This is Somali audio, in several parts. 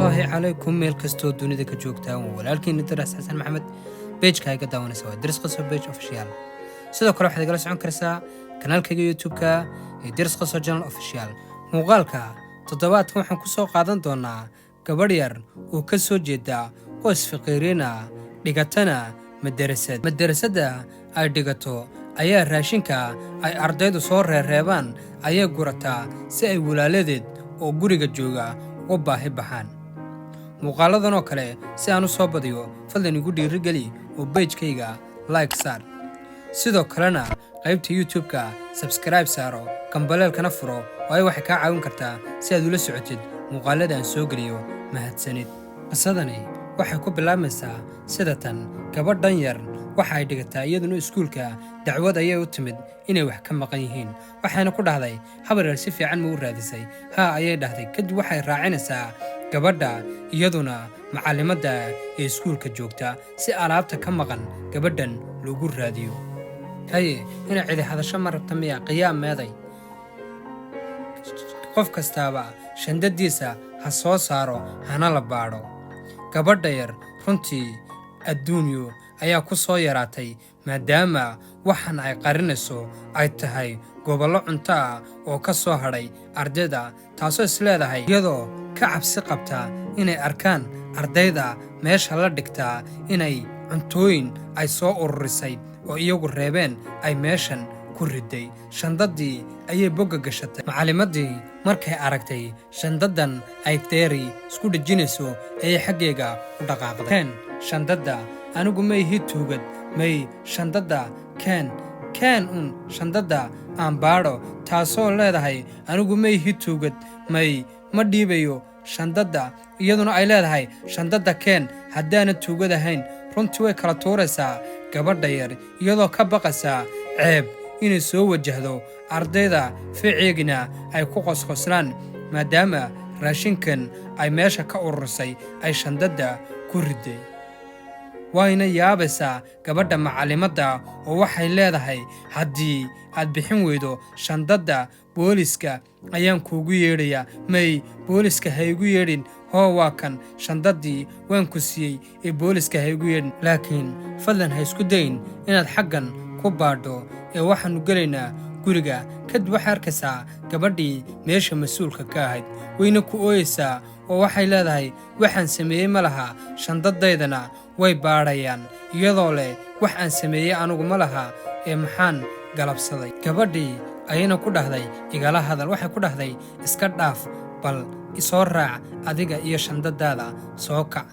الله عليكم ميل كستو دونيدا كجوجتا walaalkiin Idris Xasan Maxamed page-kayga daawanaysa waa Idris Qaso page official sidoo kale waxaad igala socon kartaa kanaalkayga YouTube-ka Idris Qaso channel official muuqaalka toddobaadkan waxaan ku soo qaadan doonaa gabadh yar oo ka soo jeeda qoys faqiirina dhigatana madrasada ay dhigato ayaa raashinka ay ardaydu soo reebaan ayay gurataa si ay walaaladeed oo guriga jooga oo baahi baxaan muuqaaladan oo kale si aan u soo badiyo fadlan igu dhiirigeli oo page-kayga like saar sidoo kalena qaybta YouTube-ka subscribe saaro kambaleelkana furo oo ay wax ka caawin kartaa si aad ula socotid muuqaalada aan soo geliyo mahadsanid qasadani waxay ku bilaabmaysaa sida tan gabadhan yar waxa ay dhigataa iyaduna iskuulka dacwad ayay u timid inay wax ka maqan yihiin waxayna ku dhahday habar yar si fiican ma u raadisay haa ayay dhahday kadib waxay raacinaysaa gabadha iyaduna macallimadda ee iskuulka joogta si alaabta ka maqan gabadhan loogu raadiyo haye inay cidi hadasho ma rabta miya qiyaam meeday qof kastaaba shandadiisa ha soo saaro hana la baadho gabadha yar runtii adduunyo ayaa ku soo yaraatay maadaama waxan ay qarinayso ay tahay gobollo cunto ah oo ka soo hadhay ardayda taasoo isleedahay iyadoo ka cabsi qabta inay arkaan ardayda meesha la dhigtaa inay cuntooyin ay soo ururisay oo iyagu reebeen ay meeshan ku riday shandadii ayay bogga gashatay macallimaddii markay aragtay shandadan ay deeri isku dhejinayso ayay xaggeega u dhaqaaqdeen shandadda anigu may ihi tuugad may shandadda keen shandadda aan baadho taasoo leedahay anigu may ihi tuugad ma dhiibayo shandadda iyaduna ay leedahay shandadda keen haddaana tuugad ahayn runtii way kala tuuraysaa gabadha yar iyadoo ka baqaysaa ceeb inay soo wajahdo ardayda ficiigina ay ku qosqoslaan maadaama raashinkan ay meesha ka ururisay ay shandadda ku riday wayna yaabaysaa gabadha macallimadda oo waxay leedahay haddii aad bixin weydo shandadda booliska ayaan kuugu yeedhayaa may booliska ha igu yeedhin hoo waa kan shandaddii waan ku siiyey ee booliska ha igu yeedhin laakiin fadlan ha isku dayin inaad xaggan ku baadho ee waxaannu gelaynaa guriga kadib waxay arkaysaa gabadhii meesha mas-uulka ka ahayd wayna ku ooyaysaa oo waxay leedahay waxaan sameeyey ma laha shandadaydana way baadhayaan iyadoo leh wax aan sameeyey anugu ma laha ee maxaan galabsaday gabadhii ayayna ku dhahday igala hadal waxay ku dhahday iska dhaaf bal isoo raac adiga iyo shandadaada soo kac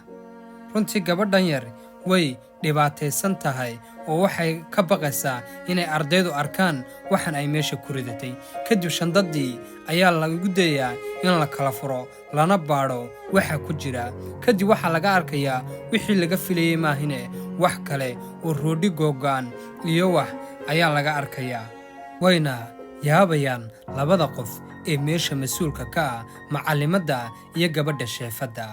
runtii gabadhan yar way dhibaataysan tahay oo waxay ka baqaysaa inay ardaydu arkaan waxan ay meesha ku ridatay kadib shandaddii ayaa lagu dayayaa in la kala furo lana baadho waxa ku jira kadib waxaa laga arkayaa wixii laga filayey maahine wax kale oo roodhi googo'an iyo wax ayaa laga arkayaa wayna yaabayaan labada qof ee meesha mas-uulka ka ah macallimadda iyo gabadha sheefadda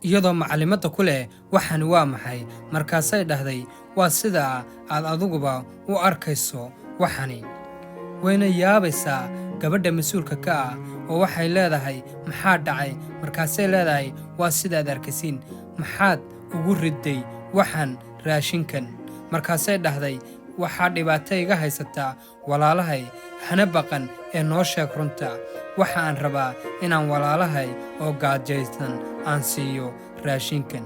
iyadoo macallimadda ku leh waxani waa maxay markaasay dhahday waa sidaa aad adiguba u arkayso waxani wayna yaabaysaa gabadha mas-uulka ka ah oo waxay leedahay maxaa dhacay markaasay leedahay waa sidaad arkaysiin maxaad ugu riday waxan raashinkan markaasay dhahday waxaa dhibaato iga haysataa walaalahay hana baqan ee noo sheeg runta waxa aan rabaa inaan walaalahay oo gaajaysan aan siiyo raashinkan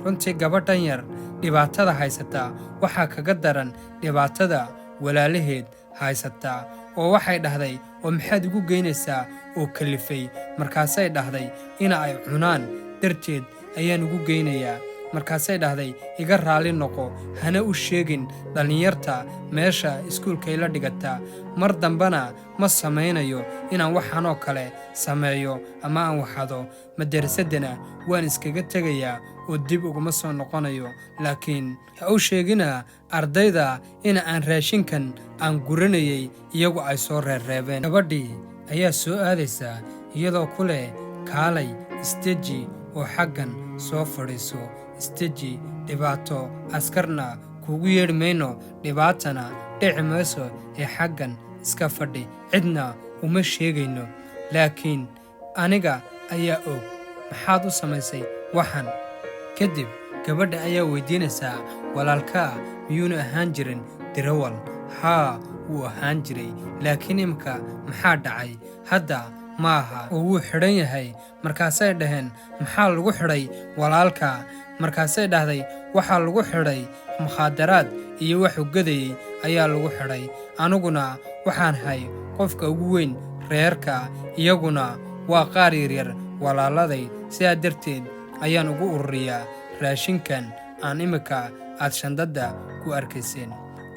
runtii gabadhan yar dhibaatada haysataa waxaa kaga daran dhibaatada walaalaheed haysataa oo waxay dhahday oo maxaad igu geynaysaa oo kalifay markaasay dhahday ina ay cunaan darteed ayaan ugu geynayaa markaasay dhahday iga raalli noqo hana u sheegin dhallinyarta meesha iskuulkay la dhigataa mar dambena ma samaynayo inaan waxanoo kale sameeyo ama aan waxado madarasaddana waan iskaga tegayaa oo dib uguma soo noqonayo laakiin ha u sheegina ardayda in aan raashinkan aan guranayay iyagu ay soo reebeen gabadhii ayaa soo aadaysaa iyadoo ku leh kaalay isteji oo xaggan soo fadhiiso isteji dhibaato askarna kuugu yeedhi mayno dhibaatana dhici mayso ee xaggan iska fadhi cidna uma sheegayno laakiin aniga ayaa og maxaad u samaysay waxan. kadib gabadha ayaa weydiinaysaa walaalkaa miyuuna ahaan jirin dirawal. haa wuu ahaan jiray, laakiin imika maxaa dhacay? hadda ma aha oo wuu xidhan yahay. markaasay dhaheen maxaa lagu xidhay walaalka? markaasay dhahday waxaa lagu xidhay mukhaadaraad iyo wax ugadayey ayaa lagu xidhay. aniguna waxaan ahay qofka ugu weyn reerka, iyaguna waa qaar yaryar walaaladay. sidaa darteed ayaan ugu ururiyaa raashinkan aan imika aad shandadda ku arkayseen.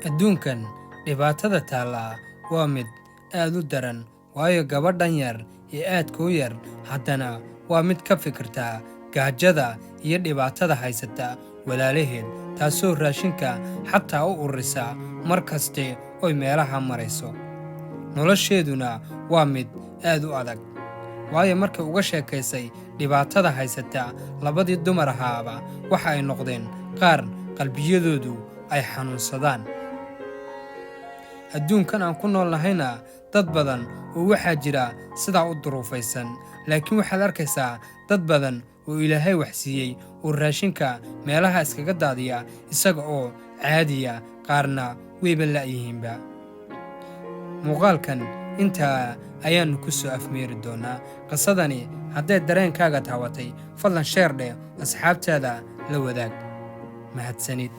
adduunkan dhibaatada taallaa waa mid aad u daran, waayo gabadhan yar ee aadka u yar haddana waa mid ka fikirtaa gaajada iyo dhibaatada haysata walaalaheed, taasoo raashinka xataa u ururisa mar kaste oy meelaha marayso. nolosheeduna waa mid aad u adag, waayo markay uga sheekaysay dhibaatada haysata labadii dumar ahaaba waxa ay noqdeen qaar qalbiyadoodu ay xanuunsadaan. adduunkan aan ku nool nahayna dad badan oo waxaa jira sidaa u duruufaysan, laakiin waxaad arkaysaa dad badan oo ilaahay wax siiyey oo raashinka meelaha iskaga daadiya isaga oo caadiya, qaarna weyba la'yihiinba. muuqaalkan intaa ayaannu ku soo afmeeri doonaa. qisadani hadday dareenkaaga taawatay, fadlan sheer dheh asxaabtaada la wadaag. mahadsanid.